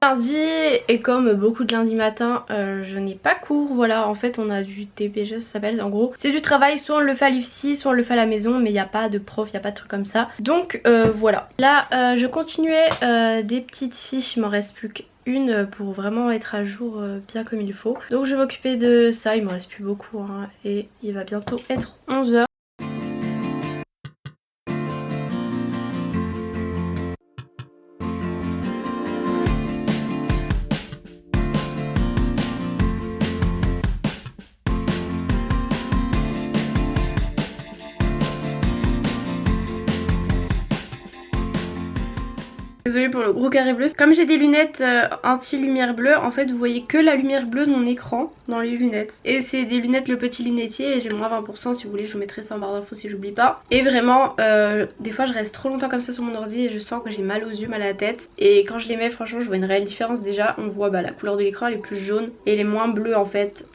lundi et comme beaucoup de lundi matin je n'ai pas cours. Voilà, en fait on a du TPG, ça s'appelle, en gros c'est du travail, soit on le fait à l'IFSI soit on le fait à la maison, mais il n'y a pas de prof, il n'y a pas de truc comme ça. Donc voilà, là je continuais des petites fiches, il m'en reste plus qu'une pour vraiment être à jour bien comme il faut. Donc je vais m'occuper de ça, il m'en reste plus beaucoup hein, et il va bientôt être 11h. Désolée pour le gros carré bleu. Comme j'ai des lunettes anti-lumière bleue, en fait vous voyez que la lumière bleue de mon écran dans les lunettes. Et c'est des lunettes le petit lunetier et j'ai moins 20%, si vous voulez je vous mettrai ça en barre d'infos si j'oublie pas. Et vraiment des fois je reste trop longtemps comme ça sur mon ordi et je sens que j'ai mal aux yeux, mal à la tête. Et quand je les mets franchement je vois une réelle différence. Déjà on voit la couleur de l'écran elle est plus jaune et elle est moins bleue en fait.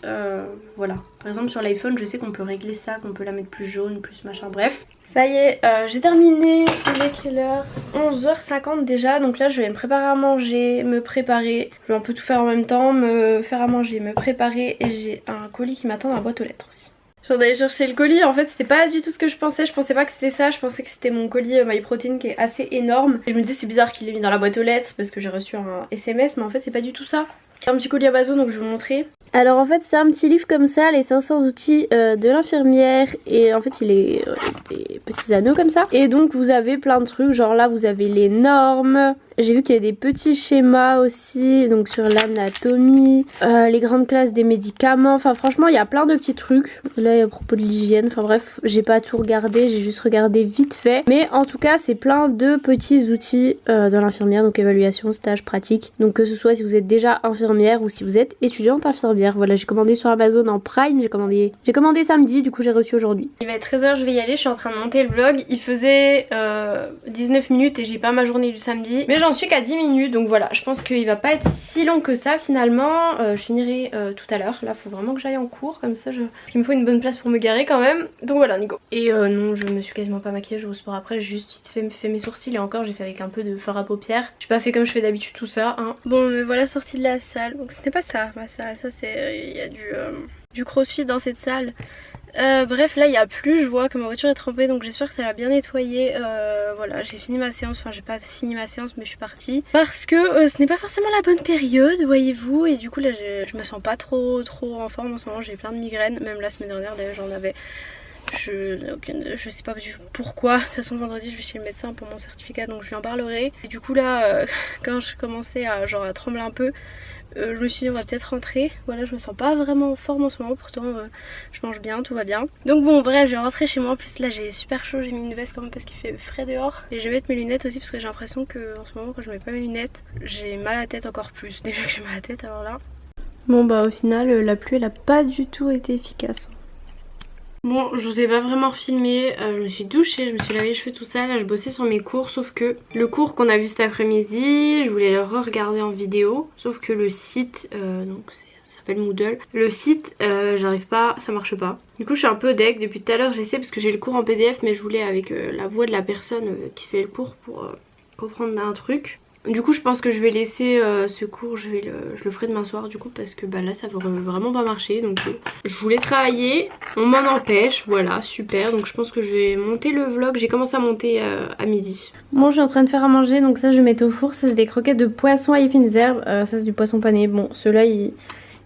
Voilà. Par exemple sur l'iPhone je sais qu'on peut régler ça, qu'on peut la mettre plus jaune, plus machin, bref. Ça y est, j'ai terminé, il est quelle heure? 11h50 déjà, donc là je vais me préparer à manger, me préparer. Je vais un peu tout faire en même temps, me faire à manger, me préparer et j'ai un colis qui m'attend dans la boîte aux lettres aussi. Je viens d'aller chercher le colis, en fait c'était pas du tout ce que je pensais pas que c'était ça, je pensais que c'était mon colis MyProtein qui est assez énorme. Et je me disais c'est bizarre qu'il l'ait mis dans la boîte aux lettres parce que j'ai reçu un SMS, mais en fait c'est pas du tout ça. Un petit colis Amazon donc je vais vous montrer. Alors en fait c'est un petit livre comme ça, les 500 outils de l'infirmière, et en fait il est des petits anneaux comme ça. Et donc vous avez plein de trucs, genre là vous avez les normes. J'ai vu qu'il y a des petits schémas aussi, donc sur l'anatomie, les grandes classes des médicaments, enfin franchement il y a plein de petits trucs. Là à propos de l'hygiène, enfin bref, j'ai pas tout regardé, j'ai juste regardé vite fait. Mais en tout cas c'est plein de petits outils de l'infirmière, donc évaluation, stage, pratique. Donc que ce soit si vous êtes déjà infirmière ou si vous êtes étudiante infirmière. Voilà, j'ai commandé sur Amazon en Prime, j'ai commandé samedi, du coup j'ai reçu aujourd'hui. Il va être 13h, je vais y aller, je suis en train de monter le vlog. Il faisait 19 minutes et j'ai pas ma journée du samedi. Mais j'en suis qu'à 10 minutes, donc voilà, je pense qu'il va pas être si long que ça finalement. Je finirai tout à l'heure, là faut vraiment que j'aille en cours, comme ça parce qu'il me faut une bonne place pour me garer quand même. Donc voilà, Nico. Et non, je me suis quasiment pas maquillée, je vous sport après, j'ai juste vite fait mes sourcils et encore j'ai fait avec un peu de fard à paupières. J'ai pas fait comme je fais d'habitude tout ça, hein. Bon, mais voilà, sortie de la salle, donc ce n'est pas ça, ma salle, ça c'est... il y a du crossfit dans cette salle. Bref, là il n'y a plus, je vois que ma voiture est trempée, donc j'espère que ça l'a bien nettoyée. Voilà, j'ai fini ma séance, enfin j'ai pas fini ma séance mais je suis partie parce que ce n'est pas forcément la bonne période, voyez-vous, et du coup là je me sens pas trop en forme en ce moment, j'ai plein de migraines, même la semaine dernière d'ailleurs j'en avais. Je sais pas du pourquoi. De toute façon vendredi je vais chez le médecin pour mon certificat, donc je lui en parlerai. Et du coup là quand je commençais à trembler un peu, je me suis dit on va peut-être rentrer. Voilà, je me sens pas vraiment en forme en ce moment, pourtant je mange bien, tout va bien. Donc bon bref, je vais rentrer chez moi. En plus là j'ai super chaud, j'ai mis une veste quand même parce qu'il fait frais dehors. Et je vais mettre mes lunettes aussi parce que j'ai l'impression que en ce moment quand je mets pas mes lunettes j'ai mal à la tête encore plus. Déjà que j'ai mal à la tête, alors là. Bon bah au final la pluie elle a pas du tout été efficace. Bon, je vous ai pas vraiment filmé, je me suis douchée, je me suis lavé les cheveux tout ça, là je bossais sur mes cours, sauf que le cours qu'on a vu cet après-midi, je voulais le re-regarder en vidéo, sauf que le site, donc ça s'appelle Moodle, le site, j'arrive pas, ça marche pas. Du coup je suis un peu deg, depuis tout à l'heure j'essaie parce que j'ai le cours en PDF, mais je voulais avec la voix de la personne qui fait le cours pour comprendre un truc. Du coup je pense que je vais laisser ce cours, je le ferai demain soir du coup parce que là ça va vraiment pas marcher. Donc je voulais travailler, on m'en empêche, voilà super. Donc je pense que je vais monter le vlog, j'ai commencé à monter à midi. Bon, je suis en train de faire à manger, donc ça je vais mettre au four. Ça c'est des croquettes de poisson à fines herbes, ça c'est du poisson pané. Bon ceux-là ils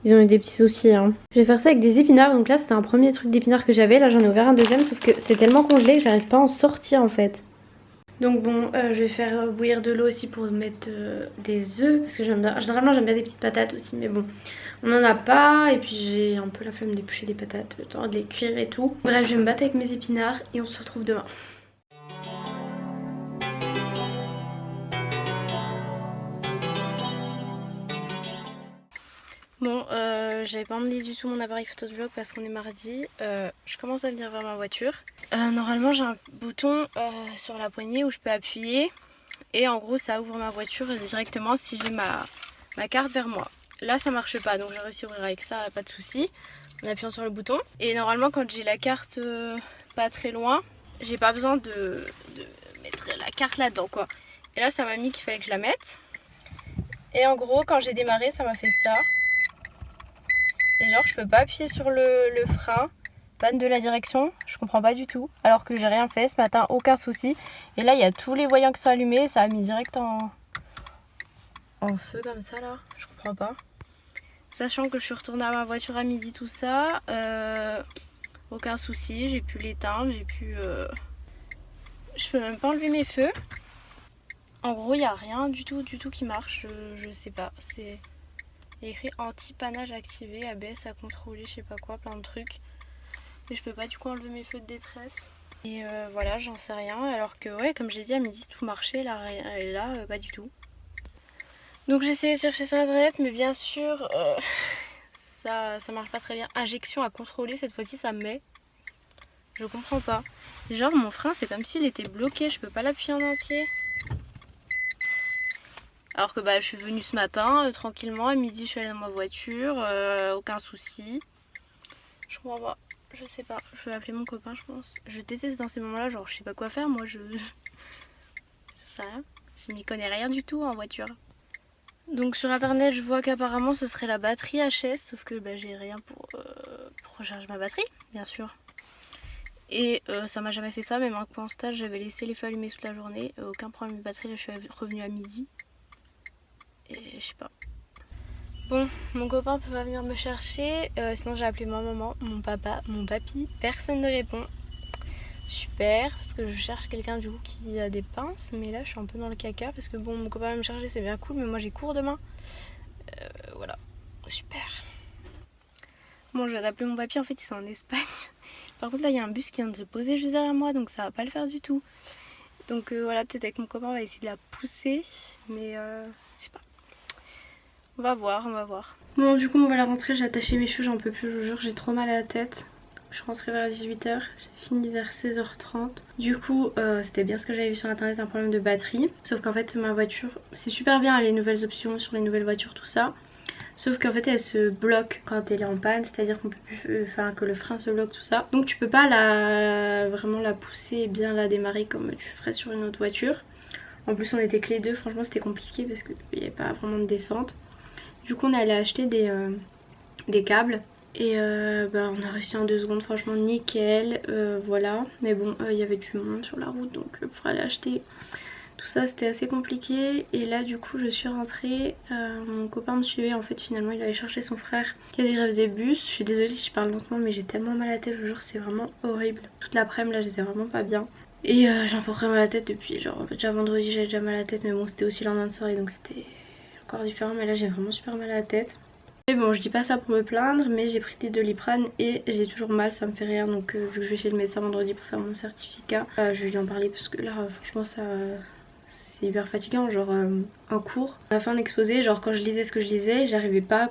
ont eu des petits soucis hein. Je vais faire ça avec des épinards, donc là c'était un premier truc d'épinards que j'avais. Là j'en ai ouvert un deuxième, sauf que c'est tellement congelé que j'arrive pas à en sortir en fait. Donc bon, je vais faire bouillir de l'eau aussi pour mettre des œufs, parce que généralement j'aime bien des petites patates aussi, mais bon, on n'en a pas, et puis j'ai un peu la flemme d'éplucher des patates, le temps de les cuire et tout. Bref, je vais me battre avec mes épinards et on se retrouve demain. Bon, j'avais pas emmené du tout mon appareil photo de vlog parce qu'on est mardi. Je commence à venir vers ma voiture. Normalement j'ai un bouton sur la poignée où je peux appuyer. Et en gros ça ouvre ma voiture directement si j'ai ma carte vers moi. Là ça marche pas, donc j'ai réussi à ouvrir avec ça, pas de souci, en appuyant sur le bouton. Et normalement quand j'ai la carte pas très loin, j'ai pas besoin de mettre la carte là-dedans quoi. Et là ça m'a mis qu'il fallait que je la mette. Et en gros quand j'ai démarré ça m'a fait ça. Et genre je peux pas appuyer sur le frein. Panne de la direction, je comprends pas du tout. Alors que j'ai rien fait ce matin, aucun souci. Et là il y a tous les voyants qui sont allumés, ça a mis direct en feu comme ça là, je comprends pas. Sachant que je suis retournée à ma voiture à midi tout ça, aucun souci, j'ai pu l'éteindre, j'ai pu... Je peux même pas enlever mes feux. En gros il n'y a rien du tout qui marche, je sais pas. C'est écrit anti-pannage activé, ABS à contrôler, je sais pas quoi, plein de trucs. Mais je peux pas du coup enlever mes feux de détresse. Et voilà, j'en sais rien. Alors que ouais, comme j'ai dit à midi tout marchait, là, et là pas du tout. Donc j'ai essayé de chercher sur internet, mais bien sûr ça marche pas très bien. Injection à contrôler, cette fois-ci ça me met. Je comprends pas. Genre mon frein c'est comme s'il était bloqué, je peux pas l'appuyer en entier. Alors que bah je suis venue ce matin tranquillement, à midi je suis allée dans ma voiture, aucun souci. Je comprends pas. Je sais pas, je vais appeler mon copain je pense. Je déteste dans ces moments là, genre je sais pas quoi faire, moi je sais rien. Je m'y connais rien du tout en voiture. Donc sur internet je vois qu'apparemment ce serait la batterie HS, sauf que bah, j'ai rien pour recharger ma batterie bien sûr. Et ça m'a jamais fait ça, même un coup en stage j'avais laissé les feux allumés toute la journée, aucun problème de batterie, là je suis revenue à midi. Et je sais pas. Bon, mon copain peut pas venir me chercher, sinon j'ai appelé ma maman, mon papa, mon papy, personne ne répond. Super, parce que je cherche quelqu'un du coup qui a des pinces, mais là je suis un peu dans le caca parce que bon, mon copain va me charger, c'est bien cool, mais moi j'ai cours demain. Voilà, super. Bon, je viens d'appeler mon papy, en fait ils sont en Espagne. Par contre là il y a un bus qui vient de se poser juste derrière moi, donc ça va pas le faire du tout. Donc voilà, peut-être avec mon copain on va essayer de la pousser, mais je sais pas. On va voir, on va voir. Bon, du coup, on va la rentrer. J'ai attaché mes cheveux, j'en peux plus, je vous jure, j'ai trop mal à la tête. Je suis rentrée vers 18h, j'ai fini vers 16h30. Du coup, c'était bien ce que j'avais vu sur internet, un problème de batterie. Sauf qu'en fait, ma voiture, c'est super bien les nouvelles options sur les nouvelles voitures, tout ça. Sauf qu'en fait, elle se bloque quand elle est en panne, c'est-à-dire qu'on peut plus, enfin, que le frein se bloque, tout ça. Donc, tu peux pas vraiment la pousser et bien la démarrer comme tu ferais sur une autre voiture. En plus, on était que les deux, franchement, c'était compliqué parce qu'il n'y avait pas vraiment de descente. Du coup on est allé acheter des câbles et bah, on a réussi en 2 secondes, franchement nickel, voilà. Mais bon il y avait du monde sur la route donc pour aller acheter tout ça c'était assez compliqué. Et là du coup je suis rentrée, mon copain me suivait en fait, finalement il allait chercher son frère qui a des grèves des bus. Je suis désolée si je parle lentement mais j'ai tellement mal à la tête, je vous jure c'est vraiment horrible. Toute l'après-midi là j'étais vraiment pas bien. Et j'ai un peu mal à la tête depuis genre déjà vendredi j'avais déjà mal à la tête, mais bon c'était aussi le lendemain de soirée donc c'était encore différent, mais là j'ai vraiment super mal à la tête. Mais bon je dis pas ça pour me plaindre, mais j'ai pris des Doliprane et j'ai toujours mal, ça me fait rien. Donc vu que je vais chez le médecin vendredi pour faire mon certificat, je vais lui en parler parce que là franchement ça c'est hyper fatigant. Genre en cours, à la fin de l'exposé, genre quand je lisais ce que je lisais, j'arrivais pas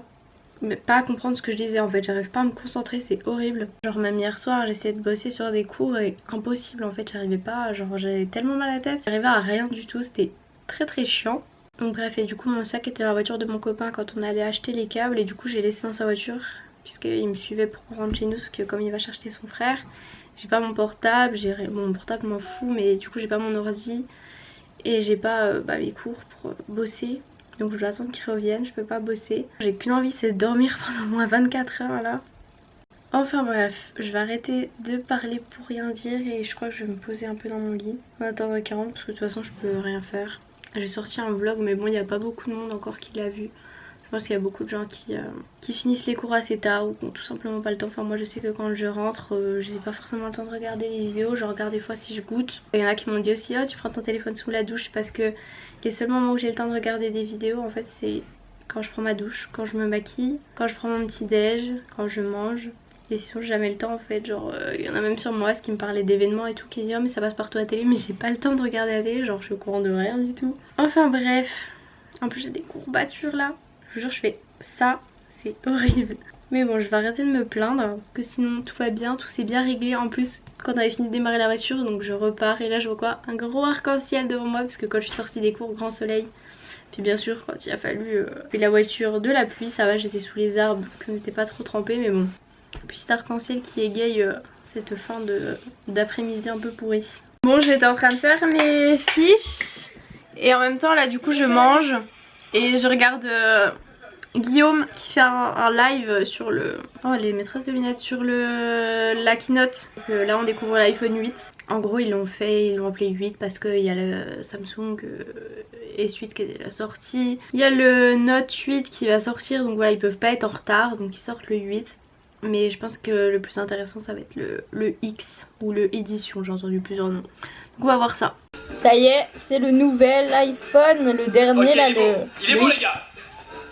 à comprendre ce que je disais en fait, j'arrive pas à me concentrer, c'est horrible. Genre même hier soir j'essayais de bosser sur des cours et impossible en fait, j'arrivais pas, genre j'avais tellement mal à la tête, j'arrivais à rien du tout, c'était très chiant. Donc bref, et du coup mon sac était dans la voiture de mon copain quand on allait acheter les câbles, et du coup j'ai laissé dans sa voiture puisqu'il me suivait pour qu'on rentre chez nous, sauf que comme il va chercher son frère, j'ai pas mon portable, mon portable m'en fout, mais du coup j'ai pas mon ordi et j'ai pas mes cours pour bosser. Donc je vais attendre qu'il revienne, je peux pas bosser. J'ai qu'une envie, c'est de dormir pendant au moins 24 heures là. Enfin bref, je vais arrêter de parler pour rien dire et je crois que je vais me poser un peu dans mon lit en attendant 40 parce que de toute façon je peux rien faire. J'ai sorti un vlog mais bon il n'y a pas beaucoup de monde encore qui l'a vu. Je pense qu'il y a beaucoup de gens qui finissent les cours assez tard ou qui n'ont tout simplement pas le temps. Enfin moi je sais que quand je rentre, j'ai pas forcément le temps de regarder les vidéos. Je regarde des fois si je goûte. Il y en a qui m'ont dit aussi oh tu prends ton téléphone sous la douche, parce que les seuls moments où j'ai le temps de regarder des vidéos en fait c'est quand je prends ma douche, quand je me maquille, quand je prends mon petit déj, quand je mange. Et sinon j'ai jamais le temps en fait, genre il y en a même sur moi qui me parlait d'événements et tout, qui dit oh mais ça passe partout à la télé, mais j'ai pas le temps de regarder la télé, genre je suis au courant de rien du tout. Enfin bref, en plus j'ai des courbatures là, je vous jure je fais ça, c'est horrible. Mais bon je vais arrêter de me plaindre, que sinon tout va bien, tout s'est bien réglé. En plus quand on avait fini de démarrer la voiture, donc je repars et là je vois quoi, un gros arc-en-ciel devant moi, parce que quand je suis sortie des cours, grand soleil. Puis bien sûr quand il a fallu la voiture de la pluie, ça va, j'étais sous les arbres, que n'était pas trop trempée, mais bon. Puis cet arc-en-ciel qui égaye cette fin d'après-midi un peu pourrie. Bon j'étais en train de faire mes fiches et en même temps là du coup je mange. Et je regarde Guillaume qui fait un live sur le... Oh, les maîtresses de lunettes sur la keynote. Donc, là on découvre l'iPhone 8. En gros ils l'ont appelé 8 parce qu'il y a le Samsung S8 qui est déjà sorti. Il y a le Note 8 qui va sortir, donc voilà, ils peuvent pas être en retard, donc ils sortent le 8. Mais je pense que le plus intéressant ça va être le X ou le Edition, j'ai entendu plusieurs noms. Donc on va voir ça. Ça y est, c'est le nouvel iPhone, le dernier là, il est bon les gars.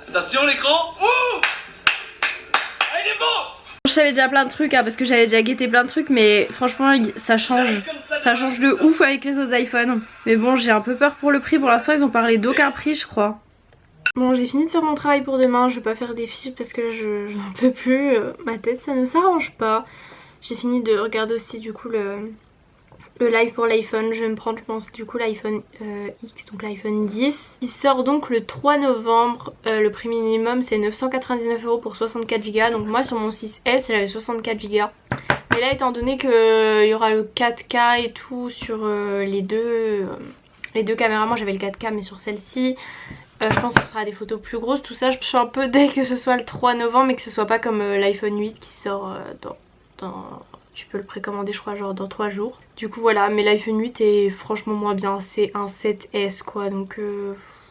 Attention l'écran. Ouh, ah, il est bon. Je savais déjà plein de trucs hein, parce que j'avais déjà guetté plein de trucs, mais franchement ça change. Ça change de ouf avec les autres iPhones. Mais bon, j'ai un peu peur pour le prix. Pour l'instant ils ont parlé d'aucun prix je crois. Bon, j'ai fini de faire mon travail pour demain. Je vais pas faire des fiches parce que là je n'en peux plus. Ma tête ça ne s'arrange pas. J'ai fini de regarder aussi du coup le live pour l'iPhone. Je vais me prendre je pense du coup l'iPhone X, donc l'iPhone 10 qui sort donc le 3 novembre. Le prix minimum c'est 999 € pour 64 Go. Donc moi sur mon 6S j'avais 64 Go. Mais là étant donné qu'il y aura le 4K et tout sur les deux caméras, moi j'avais le 4K mais sur celle-ci je pense que ce sera des photos plus grosses, tout ça. Je suis un peu dès que ce soit le 3 novembre et que ce soit pas comme l'iPhone 8 qui sort tu peux le précommander je crois genre dans 3 jours. Du coup voilà, mais l'iPhone 8 est franchement moins bien, c'est un 7S quoi, donc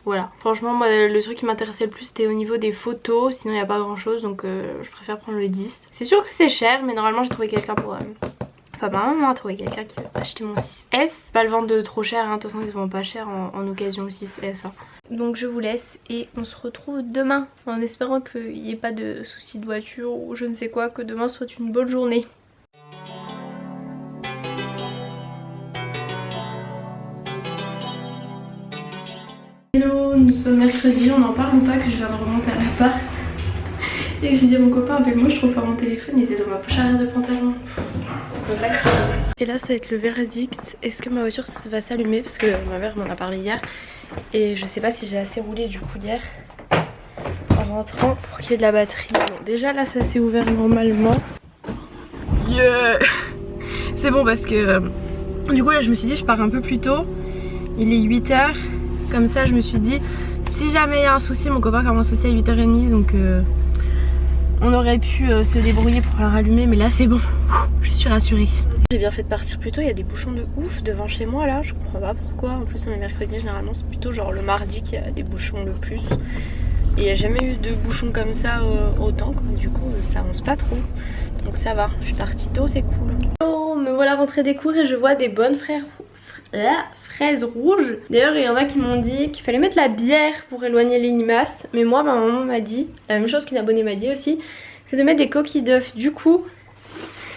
voilà. Franchement moi le truc qui m'intéressait le plus c'était au niveau des photos, sinon il n'y a pas grand chose, donc je préfère prendre le 10. C'est sûr que c'est cher mais normalement j'ai trouvé quelqu'un pour... Enfin ma maman a trouvé quelqu'un qui veut acheter mon 6S. Pas le vendre de trop cher, hein. De toute façon ils se vendent pas cher en occasion le 6S hein. Donc je vous laisse et on se retrouve demain en espérant qu'il n'y ait pas de soucis de voiture ou je ne sais quoi, que demain soit une bonne journée. Hello, nous sommes mercredi, on en parle ou pas que je viens de remonter à l'appart et que j'ai dit à mon copain appelle-moi, je trouve pas mon téléphone, il était dans ma poche arrière de pantalon. Et là ça va être le verdict, est-ce que ma voiture va s'allumer parce que ma mère m'en a parlé hier et je sais pas si j'ai assez roulé du coup hier en rentrant pour qu'il y ait de la batterie. Bon, déjà là ça s'est ouvert normalement. Yeah. C'est bon parce que du coup là je me suis dit je pars un peu plus tôt, il est 8 h, comme ça je me suis dit si jamais il y a un souci, mon copain commence aussi à 8 h 30 donc on aurait pu se débrouiller pour la rallumer, mais là c'est bon, je suis rassurée. J'ai bien fait de partir plus tôt, il y a des bouchons de ouf devant chez moi là, je comprends pas pourquoi. En plus on est mercredi, généralement c'est plutôt genre le mardi qu'il y a des bouchons le plus. Et il n'y a jamais eu de bouchons comme ça autant quoi, du coup ça avance pas trop. Donc ça va, je suis partie tôt, c'est cool. Oh, me voilà rentrée des cours et je vois des bonnes fraises rouges. D'ailleurs il y en a qui m'ont dit qu'il fallait mettre la bière pour éloigner les limaces. Mais moi ma maman m'a dit, la même chose qu'une abonnée m'a dit aussi, c'est de mettre des coquilles d'œufs. Du coup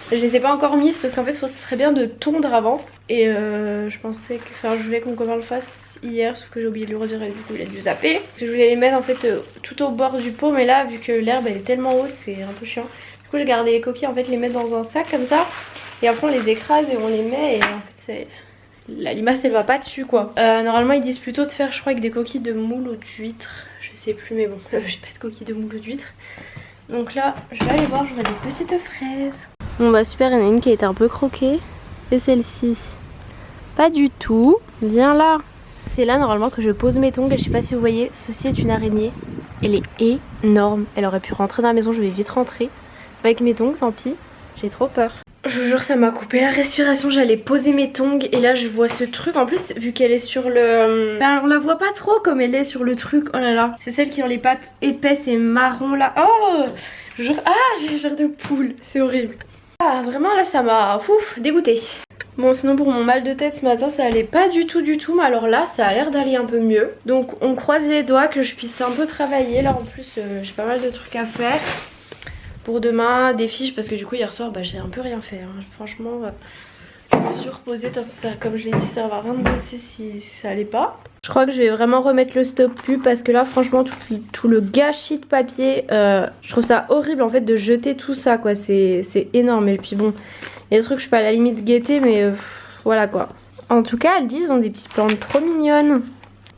je les ai pas encore mises parce qu'en fait ce serait bien de tondre avant. Et je pensais que, enfin je voulais que mon copain le fasse hier, sauf que j'ai oublié de lui redire et du coup il a dû zapper. Je voulais les mettre en fait tout au bord du pot, mais là vu que l'herbe elle est tellement haute c'est un peu chiant. Du coup j'ai gardé les coquilles en fait, les mettre dans un sac comme ça. Et après on les écrase et on les met et en fait c'est... La limace elle va pas dessus quoi. Normalement ils disent plutôt de faire je crois avec des coquilles de moule ou d'huître. Je sais plus mais bon j'ai pas de coquilles de moule ou d'huître. Donc là je vais aller voir, je vois des petites fraises. Bon bah super, il y en a une qui a été un peu croquée. Et celle-ci pas du tout. Viens là. C'est là normalement que je pose mes tongs et je sais pas si vous voyez, ceci est une araignée. Elle est énorme. Elle aurait pu rentrer dans la maison, je vais vite rentrer. Avec mes tongs tant pis, j'ai trop peur. Je vous jure ça m'a coupé la respiration, j'allais poser mes tongs et là je vois ce truc. En plus vu qu'elle est sur le... Ben, on la voit pas trop comme elle est sur le truc, oh là là. C'est celle qui ont les pattes épaisses et marron là. Oh je vous jure, ah j'ai l'air de poule, c'est horrible. Ah vraiment là ça m'a dégoûtée. Bon sinon pour mon mal de tête ce matin ça allait pas du tout mais alors là ça a l'air d'aller un peu mieux. Donc on croise les doigts que je puisse un peu travailler. Là en plus j'ai pas mal de trucs à faire pour demain, des fiches parce que du coup hier soir bah, j'ai un peu rien fait hein. Franchement je me suis reposée, comme je l'ai dit ça servait à rien de bosser si ça allait pas. Je crois que je vais vraiment remettre le stop pub parce que là franchement tout le gâchis de papier je trouve ça horrible en fait de jeter tout ça quoi, c'est énorme. Et puis bon il y a des trucs que je peux à la limite guetter mais voilà quoi. En tout cas elles disent ont des petites plantes trop mignonnes.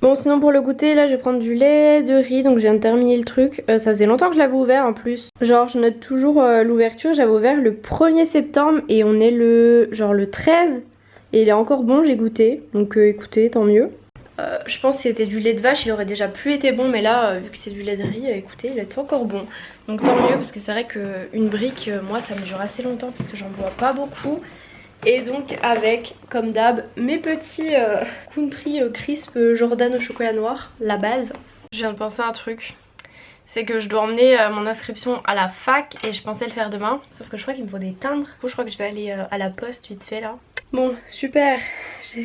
Bon sinon pour le goûter là je vais prendre du lait de riz, donc je viens de terminer le truc. Ça faisait longtemps que je l'avais ouvert en plus. Genre je note toujours l'ouverture, j'avais ouvert le 1er septembre et on est le 13 et il est encore bon, j'ai goûté. Donc écoutez tant mieux. Je pense que c'était du lait de vache, il aurait déjà plus été bon, mais là vu que c'est du lait de riz, écoutez, il est encore bon. Donc tant mieux, parce que c'est vrai qu'une brique, moi ça me dure assez longtemps parce que j'en bois pas beaucoup. Et donc avec, comme d'hab, mes petits Country Crisp Jordan au chocolat noir, la base. Je viens de penser à un truc, c'est que je dois emmener mon inscription à la fac et je pensais le faire demain. Sauf que je crois qu'il me faut des timbres. Du coup je crois que je vais aller à la poste vite fait là. Bon super, je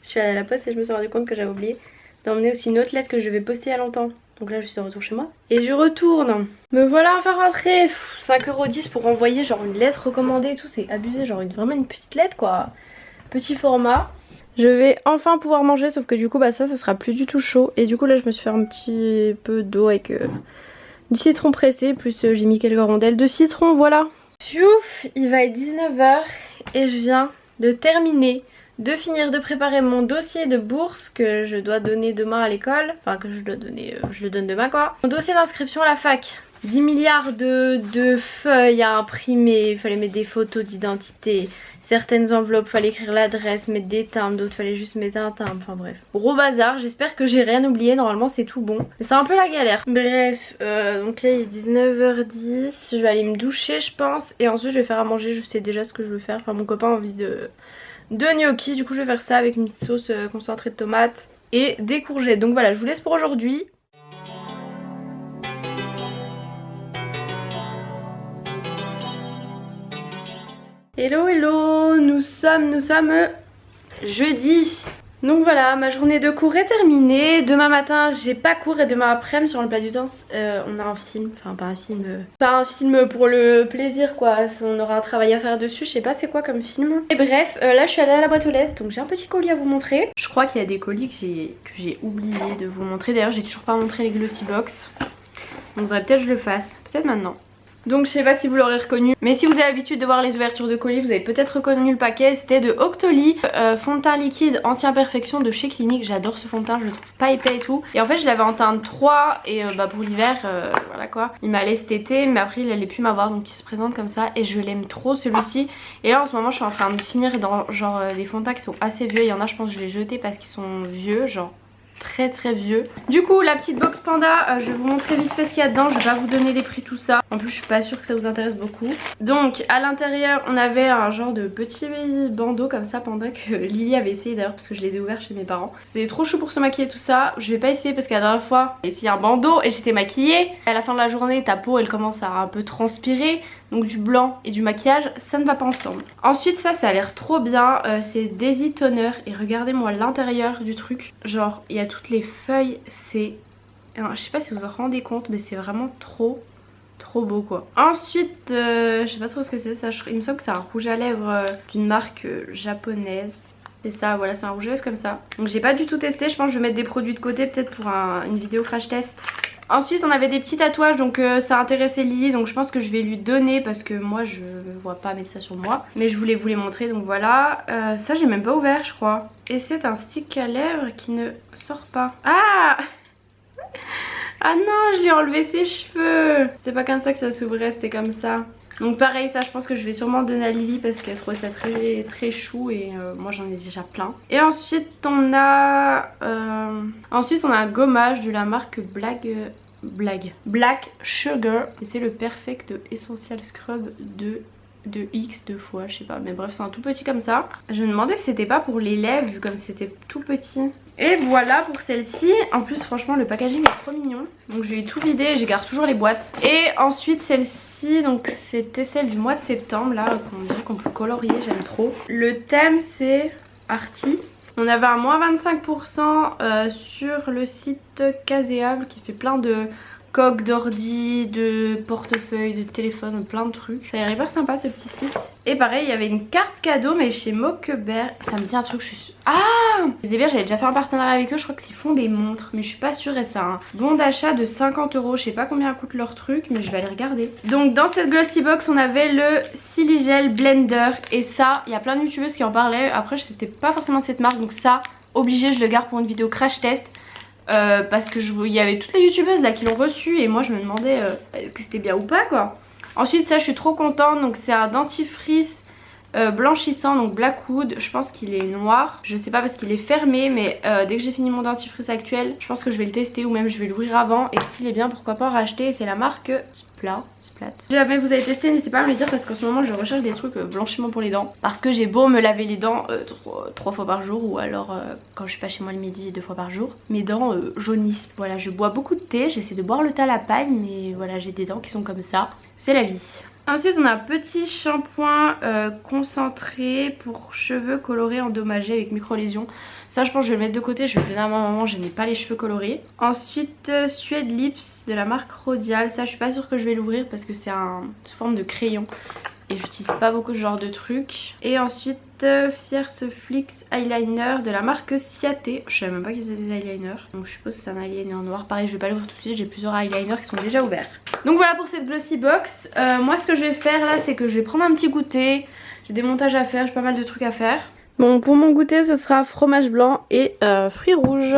suis allée à la poste et je me suis rendu compte que j'avais oublié d'emmener aussi une autre lettre que je vais poster il y a longtemps. Donc là je suis de retour chez moi et je retourne. Me voilà enfin rentrée. 5,10 € pour envoyer genre une lettre recommandée et tout, c'est abusé, genre vraiment une petite lettre quoi. Petit format. Je vais enfin pouvoir manger, sauf que du coup bah ça sera plus du tout chaud. Et du coup là je me suis fait un petit peu d'eau avec du citron pressé, plus j'ai mis quelques rondelles de citron, voilà. Piouf, il va être 19 h et je viens de terminer de finir de préparer mon dossier de bourse que je dois donner demain à l'école. Enfin que je dois donner, je le donne demain quoi. Mon dossier d'inscription à la fac. 10 milliards de feuilles à imprimer, il fallait mettre des photos d'identité. Certaines enveloppes, fallait écrire l'adresse, mettre des timbres, d'autres fallait juste mettre un timbre, enfin bref. Gros bazar, j'espère que j'ai rien oublié, normalement c'est tout bon. Mais c'est un peu la galère. Bref, donc là il est 19 h 10, je vais aller me doucher je pense. Et ensuite je vais faire à manger, je sais déjà ce que je veux faire. Enfin mon copain a envie de gnocchi, du coup je vais faire ça avec une petite sauce concentrée de tomates et des courgettes. Donc voilà, je vous laisse pour aujourd'hui. Hello hello, nous sommes jeudi. Donc voilà, ma journée de cours est terminée. Demain matin j'ai pas cours et demain après-midi sur le plat du temps on a un film. Enfin pas un film pour le plaisir quoi. On aura un travail à faire dessus, je sais pas c'est quoi comme film. Et bref, là je suis allée à la boîte aux lettres. Donc j'ai un petit colis à vous montrer. Je crois qu'il y a des colis que j'ai oublié de vous montrer. D'ailleurs j'ai toujours pas montré les Glossy Box. Donc peut-être que je le fasse, peut-être maintenant. Donc je sais pas si vous l'aurez reconnu, mais si vous avez l'habitude de voir les ouvertures de colis, vous avez peut-être reconnu le paquet. C'était de Octoly, fond de teint liquide anti-imperfection de chez Clinique. J'adore ce fond de teint, je le trouve pas épais et tout. Et en fait je l'avais en teinte 3 et pour l'hiver, voilà quoi. Il m'allait cet été mais après il allait plus m'avoir, donc il se présente comme ça et je l'aime trop celui-ci. Et là en ce moment je suis en train de finir dans genre des fonds de teint qui sont assez vieux. Il y en a je pense que je les ai jetés parce qu'ils sont vieux, genre très vieux. Du coup la petite box panda, je vais vous montrer vite fait ce qu'il y a dedans. Je vais pas vous donner les prix tout ça. En plus je suis pas sûre que ça vous intéresse beaucoup. Donc à l'intérieur on avait un genre de petit bandeau comme ça panda que Lily avait essayé d'ailleurs parce que je les ai ouverts chez mes parents. C'est trop chou pour se maquiller tout ça. Je vais pas essayer parce que la dernière fois j'ai essayé un bandeau et j'étais maquillée. À la fin de la journée ta peau elle commence à un peu transpirer. Donc du blanc et du maquillage ça ne va pas ensemble. Ensuite ça a l'air trop bien, c'est Daisy Toner. Et regardez moi l'intérieur du truc. Genre il y a toutes les feuilles, c'est... je sais pas si vous en rendez compte mais c'est vraiment trop beau quoi. Ensuite je sais pas trop ce que c'est ça, il me semble que c'est un rouge à lèvres d'une marque japonaise. C'est ça, voilà, c'est un rouge à lèvres comme ça. Donc j'ai pas du tout testé, je pense que je vais mettre des produits de côté peut-être pour une vidéo crash test. Ensuite on avait des petits tatouages, donc ça intéressait Lily, donc je pense que je vais lui donner parce que moi je vois pas mettre ça sur moi. Mais je voulais vous les montrer, donc voilà. Ça j'ai même pas ouvert je crois. Et c'est un stick à lèvres qui ne sort pas. Ah ah non, je lui ai enlevé ses cheveux. C'était pas comme ça que ça s'ouvrait, c'était comme ça. Donc pareil, ça je pense que je vais sûrement donner à Lily parce qu'elle trouve ça très chou et moi j'en ai déjà plein. Et ensuite on a un gommage de la marque Black Sugar. Et c'est le Perfect Essential Scrub de X 2 fois, je sais pas. Mais bref, c'est un tout petit comme ça. Je me demandais si c'était pas pour les lèvres vu comme c'était tout petit. Et voilà pour celle-ci. En plus franchement le packaging est trop mignon. Donc je vais tout vider, je garde toujours les boîtes. Et ensuite celle-ci, donc c'était celle du mois de septembre là, qu'on dirait qu'on peut colorier, j'aime trop. Le thème c'est Arty. On avait un moins 25% sur le site Caséable qui fait plein de coques d'ordi, de portefeuille, de téléphone, plein de trucs. Ça a l'air hyper sympa ce petit site. Et pareil il y avait une carte cadeau mais chez Moquebert. Ça me dit un truc, je suis... Ah Moquebert, j'avais déjà fait un partenariat avec eux, je crois qu'ils font des montres mais je suis pas sûre. Et c'est un bon d'achat de 50 €. Je sais pas combien coûte leur truc mais je vais aller regarder. Donc dans cette Glossy Box on avait le Siligel Blender. Et ça, il y a plein de youtubeuses qui en parlaient. Après c'était pas forcément de cette marque, donc ça, obligé, je le garde pour une vidéo crash test. Parce que il y avait toutes les youtubeuses là qui l'ont reçu et moi je me demandais est-ce que c'était bien ou pas quoi. Ensuite ça je suis trop contente, donc c'est un dentifrice blanchissant, donc Blackwood. Je pense qu'il est noir, je sais pas parce qu'il est fermé, mais dès que j'ai fini mon dentifrice actuel, je pense que je vais le tester ou même je vais l'ouvrir avant. Et s'il est bien, pourquoi pas en racheter. C'est la marque Splat. Si jamais vous avez testé, n'hésitez pas à me le dire parce qu'en ce moment je recherche des trucs blanchiment pour les dents. Parce que j'ai beau me laver les dents 3 fois par jour ou alors quand je suis pas chez moi le midi 2 fois par jour, mes dents jaunissent. Voilà, je bois beaucoup de thé, j'essaie de boire le thé à la paille, mais voilà, j'ai des dents qui sont comme ça. C'est la vie. Ensuite on a un petit shampoing concentré pour cheveux colorés endommagés avec micro-lésions. Ça je pense que je vais le mettre de côté, je vais le donner à ma maman, je n'ai pas les cheveux colorés. Ensuite Suede Lips de la marque Rodial, ça je suis pas sûre que je vais l'ouvrir parce que c'est sous forme de crayon. Et j'utilise pas beaucoup ce genre de trucs. Et ensuite Fierce Flix Eyeliner de la marque Ciaté. Je savais même pas qu'ils faisaient des eyeliners. Donc je suppose que c'est un eyeliner noir. Pareil je vais pas l'ouvrir tout de suite, j'ai plusieurs eyeliners qui sont déjà ouverts. Donc voilà pour cette glossy box. Moi ce que je vais faire là c'est que je vais prendre un petit goûter. J'ai des montages à faire, j'ai pas mal de trucs à faire. Bon pour mon goûter ce sera fromage blanc et fruits rouges.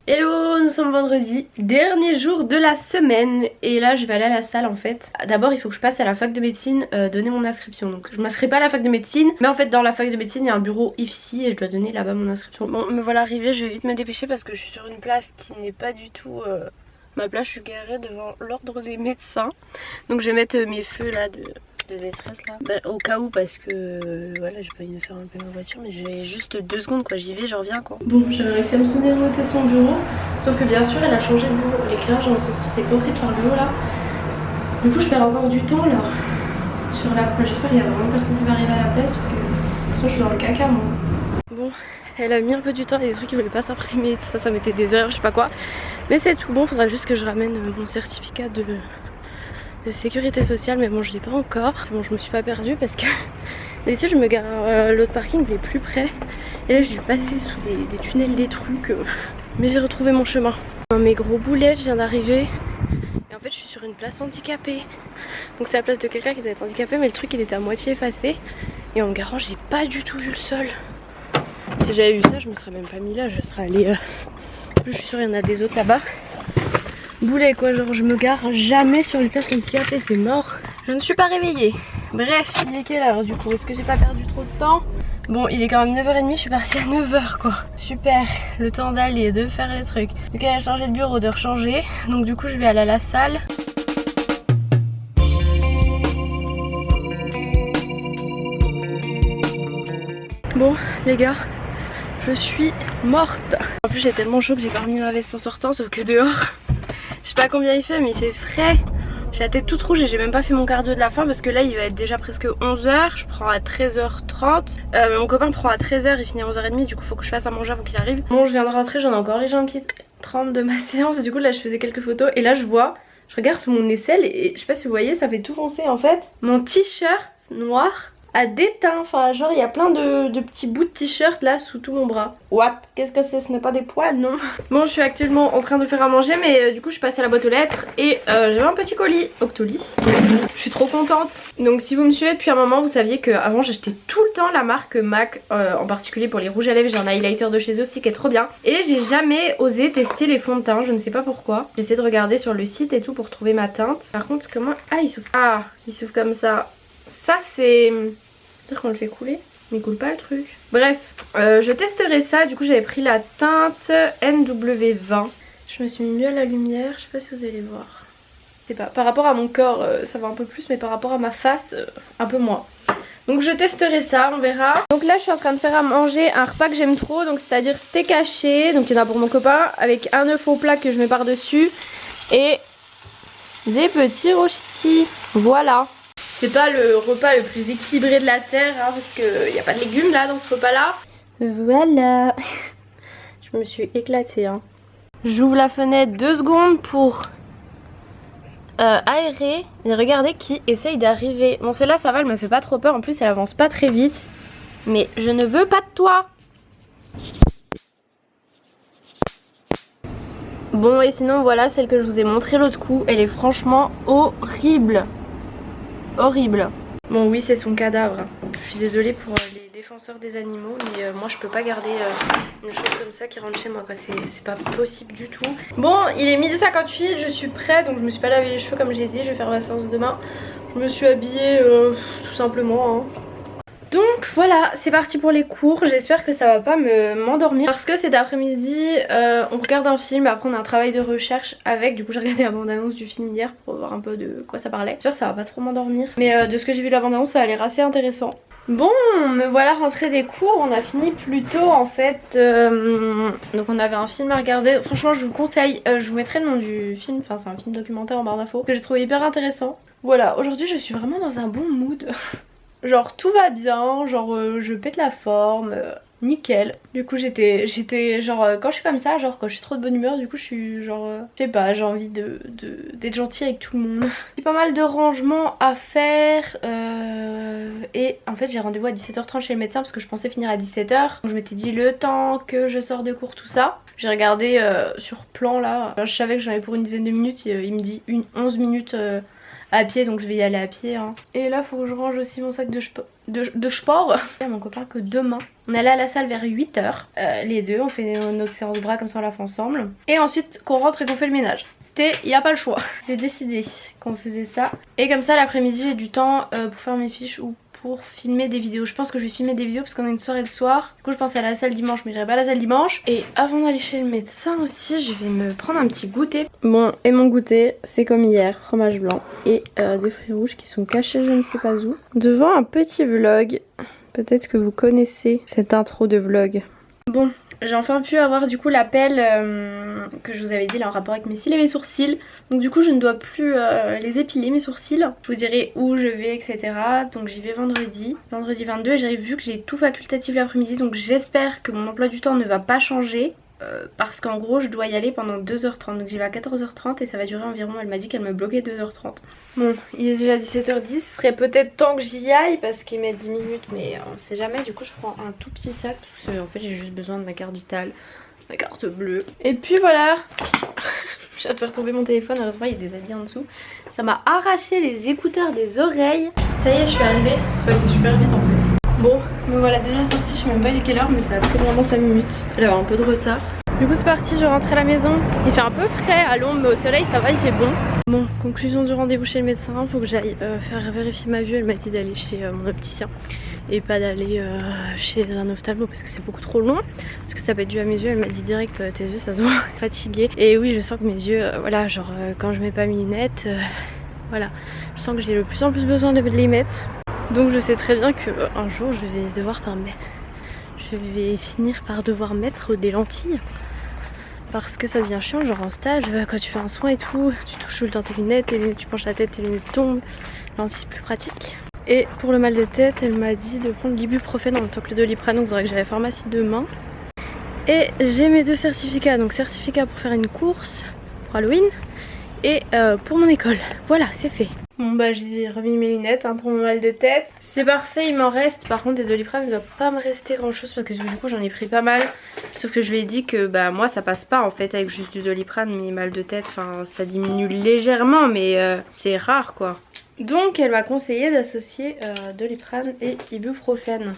Hello, nous sommes vendredi, dernier jour de la semaine et là je vais aller à la salle en fait. D'abord il faut que je passe à la fac de médecine donner mon inscription. Donc je m'inscris pas à la fac de médecine mais en fait dans la fac de médecine il y a un bureau IFSI et je dois donner là-bas mon inscription. Bon me voilà arrivée, je vais vite me dépêcher parce que je suis sur une place qui n'est pas du tout ma place. Je suis garée devant l'ordre des médecins. Donc je vais mettre mes feux là de détresse là. Bah, au cas où parce que voilà j'ai pas envie de faire un peu ma voiture mais j'ai juste 2 secondes quoi, j'y vais, je reviens quoi. Bon j'avais réussi à me sonner ôter son bureau. Sauf que bien sûr elle a changé de bureau. L'éclairage dans le sens c'est pas pris par le haut là. Du coup je perds encore du temps là. Sur la place, j'espère qu'il y a vraiment personne qui va arriver à la place parce que de toute façon je suis dans le caca moi. Bon elle a mis un peu du temps, il y a des trucs qui voulaient pas s'imprimer, tout ça, ça mettait des heures, je sais pas quoi. Mais c'est tout bon, faudra juste que je ramène mon certificat de sécurité sociale, mais bon je l'ai pas encore. Bon je me suis pas perdue parce que d'habitude je me gare l'autre parking il est plus près. Et là j'ai dû passer sous des tunnels, des trucs. Mais j'ai retrouvé mon chemin. Mes gros boulets, je viens d'arriver. Et en fait je suis sur une place handicapée. Donc c'est la place de quelqu'un qui doit être handicapé, mais le truc il était à moitié effacé. Et en me garant j'ai pas du tout vu le sol. Si j'avais vu ça je me serais même pas mis là, je serais allée... En plus je suis sûre il y en a des autres là-bas. Boulet quoi, genre je me gare jamais sur une place handicapée, c'est mort. Je ne suis pas réveillée. Bref, il est quelle heure du coup? Est-ce que j'ai pas perdu trop de temps? Bon il est quand même 9h30, je suis partie à 9h quoi. Super, le temps d'aller, de faire les trucs. Donc elle a changé de bureau, de rechanger. Donc du coup je vais aller à la salle. Bon les gars, je suis morte. En plus j'ai tellement chaud que j'ai pas remis ma veste en sortant, sauf que dehors je sais pas combien il fait mais il fait frais. J'ai la tête toute rouge et j'ai même pas fait mon cardio de la fin parce que là il va être déjà presque 11h. Je prends à 13h30. Mon copain prend à 13h, il finit à 11h30. Du coup faut que je fasse à manger avant qu'il arrive. Bon je viens de rentrer, j'en ai encore les jambes qui tremblent de ma séance. Et du coup là je faisais quelques photos et là je regarde sous mon aisselle et je sais pas si vous voyez ça fait tout foncer en fait. Mon t-shirt noir a déteint, enfin genre il y a plein de petits bouts de t-shirt là sous tout mon bras. What? Qu'est-ce que c'est? Ce n'est pas des poils, non? Bon je suis actuellement en train de faire à manger mais du coup je passe à la boîte aux lettres et j'avais un petit colis Octoly. Je suis trop contente. Donc si vous me suivez depuis un moment vous saviez qu'avant j'achetais tout le temps la marque MAC, en particulier pour les rouges à lèvres. J'ai un highlighter de chez eux aussi qui est trop bien. Et j'ai jamais osé tester les fonds de teint, je ne sais pas pourquoi. J'essaie de regarder sur le site et tout pour trouver ma teinte. Par contre comment... Ah il souffle. Ah il souffle comme ça. Ça c'est... C'est-à-dire qu'on le fait couler, mais il coule pas le truc. Bref, je testerai ça. Du coup j'avais pris la teinte NW20. Je me suis mis mieux à la lumière, je sais pas si vous allez voir. Je sais pas, par rapport à mon corps ça va un peu plus, mais par rapport à ma face un peu moins. Donc je testerai ça, on verra. Donc là je suis en train de faire à manger un repas que j'aime trop, donc c'est-à-dire steak haché. Donc il y en a pour mon copain, avec un œuf au plat que je mets par dessus. Et des petits rosti. Voilà. C'est pas le repas le plus équilibré de la terre hein, parce qu'il n'y a pas de légumes là dans ce repas là. Voilà. Je me suis éclatée hein. J'ouvre la fenêtre 2 secondes pour aérer. Et regardez qui essaye d'arriver. Bon celle-là ça va, elle me fait pas trop peur. En plus elle avance pas très vite. Mais je ne veux pas de toi. Bon et sinon voilà celle que je vous ai montrée l'autre coup. Elle est franchement horrible. Horrible. Bon oui c'est son cadavre. Je suis désolée pour les défenseurs des animaux, mais moi je peux pas garder une chose comme ça qui rentre chez moi quoi, c'est pas possible du tout. Bon, il est 12h58, je suis prête, donc je me suis pas lavé les cheveux comme j'ai dit, je vais faire ma séance demain. Je me suis habillée tout simplement hein. Donc voilà, c'est parti pour les cours. J'espère que ça va pas m'endormir parce que cet après-midi on regarde un film, après on a un travail de recherche avec. Du coup j'ai regardé la bande-annonce du film hier pour voir un peu de quoi ça parlait. J'espère que ça va pas trop m'endormir, mais de ce que j'ai vu de la bande-annonce ça a l'air assez intéressant. Bon, me voilà rentrée des cours, on a fini plus tôt en fait, donc on avait un film à regarder, franchement je vous le conseille, je vous mettrai le nom du film, enfin c'est un film documentaire en barre d'infos que j'ai trouvé hyper intéressant. Voilà, aujourd'hui je suis vraiment dans un bon mood. Genre tout va bien, genre je pète la forme, nickel. Du coup j'étais genre quand je suis comme ça, genre quand je suis trop de bonne humeur, du coup je suis genre, je sais pas, j'ai envie d'être gentille avec tout le monde. J'ai pas mal de rangements à faire et en fait j'ai rendez-vous à 17h30 chez le médecin parce que je pensais finir à 17h. Donc je m'étais dit le temps que je sors de cours tout ça. J'ai regardé sur plan là, je savais que j'en avais pour une dizaine de minutes, il me dit 11 minutes à pied, donc je vais y aller à pied hein. Et là faut que je range aussi mon sac de sport. Il y a mon copain que demain on allait à la salle vers 8h les deux, on fait notre séance bras comme ça on la fait ensemble et ensuite qu'on rentre et qu'on fait le ménage. C'était, il n'y a pas le choix. J'ai décidé qu'on faisait ça et comme ça l'après-midi j'ai du temps pour faire mes fiches ou pour filmer des vidéos. Je pense que je vais filmer des vidéos parce qu'on a une soirée le soir. Du coup je pense à la salle dimanche mais j'irai pas à la salle dimanche. Et avant d'aller chez le médecin aussi je vais me prendre un petit goûter. Bon et mon goûter c'est comme hier, fromage blanc et des fruits rouges qui sont cachés je ne sais pas où. Devant un petit vlog, peut-être que vous connaissez cette intro de vlog. Bon, j'ai enfin pu avoir du coup l'appel que je vous avais dit là en rapport avec mes cils et mes sourcils. Donc du coup je ne dois plus les épiler mes sourcils. Je vous dirai où je vais etc. Donc j'y vais vendredi 22 et j'ai vu que j'ai tout facultatif l'après-midi. Donc j'espère que mon emploi du temps ne va pas changer. Parce qu'en gros je dois y aller pendant 2h30. Donc j'y vais à 14h30 et ça va durer environ, elle m'a dit qu'elle me bloquait 2h30. Bon il est déjà 17h10, ce serait peut-être temps que j'y aille parce qu'il met 10 minutes mais on sait jamais. Du coup je prends un tout petit sac parce que en fait j'ai juste besoin de ma carte vitale, ma carte bleue. Et puis voilà. Je viens de faire tomber mon téléphone, heureusement il y a des habits en dessous. Ça m'a arraché les écouteurs des oreilles. Ça y est je suis arrivée, c'est passé super vite en fait. Bon, me voilà déjà sortie, je sais même pas il est quelle heure mais ça a pris vraiment 5 minutes. J'avais un peu de retard. Du coup c'est parti, je rentre à la maison. Il fait un peu frais à l'ombre mais au soleil ça va, il fait bon. Bon, conclusion du rendez-vous chez le médecin, faut que j'aille faire vérifier ma vue. Elle m'a dit d'aller chez mon opticien et pas d'aller chez un ophtalmo parce que c'est beaucoup trop long. Parce que ça peut être dû à mes yeux, elle m'a dit direct tes yeux ça se voit fatigué. Et oui je sens que mes yeux, voilà genre quand je mets pas mes lunettes, voilà. Je sens que j'ai de plus en plus besoin de les mettre. Donc je sais très bien qu'un jour je vais finir par devoir mettre des lentilles. Parce que ça devient chiant, genre en stage, quand tu fais un soin et tout, tu touches tout le temps tes lunettes, tu penches la tête, tes lunettes tombent, lentilles c'est plus pratique. Et pour le mal de tête, elle m'a dit de prendre l'ibuprofène en tant que le Doliprane, donc il faudrait que j'aille à la pharmacie demain. Et j'ai mes 2 certificats, donc certificat pour faire une course pour Halloween et pour mon école. Voilà, c'est fait. Bon bah j'ai remis mes lunettes hein, pour mon mal de tête. C'est parfait, il m'en reste. Par contre des Doliprane il ne doit pas me rester grand chose parce que du coup j'en ai pris pas mal. Sauf que je lui ai dit que bah moi ça passe pas en fait avec juste du Doliprane. Mes mal de tête, enfin ça diminue légèrement mais c'est rare quoi. Donc elle m'a conseillé d'associer Doliprane et ibuprofène.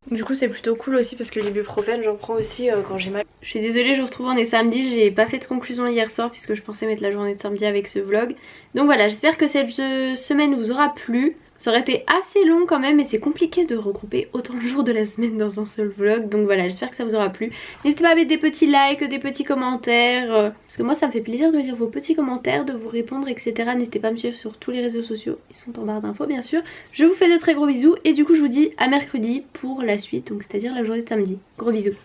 Du coup c'est plutôt cool aussi parce que l'ibuprofène j'en prends aussi quand j'ai mal. Je suis désolée, je vous retrouve, on est samedi, j'ai pas fait de conclusion hier soir puisque je pensais mettre la journée de samedi avec ce vlog. Donc voilà, j'espère que cette semaine vous aura plu. Ça aurait été assez long quand même et c'est compliqué de regrouper autant de jours de la semaine dans un seul vlog. Donc voilà, j'espère que ça vous aura plu. N'hésitez pas à mettre des petits likes, des petits commentaires. Parce que moi ça me fait plaisir de lire vos petits commentaires, de vous répondre etc. N'hésitez pas à me suivre sur tous les réseaux sociaux. Ils sont en barre d'infos bien sûr. Je vous fais de très gros bisous et du coup je vous dis à mercredi pour la suite. Donc c'est-à-dire la journée de samedi. Gros bisous.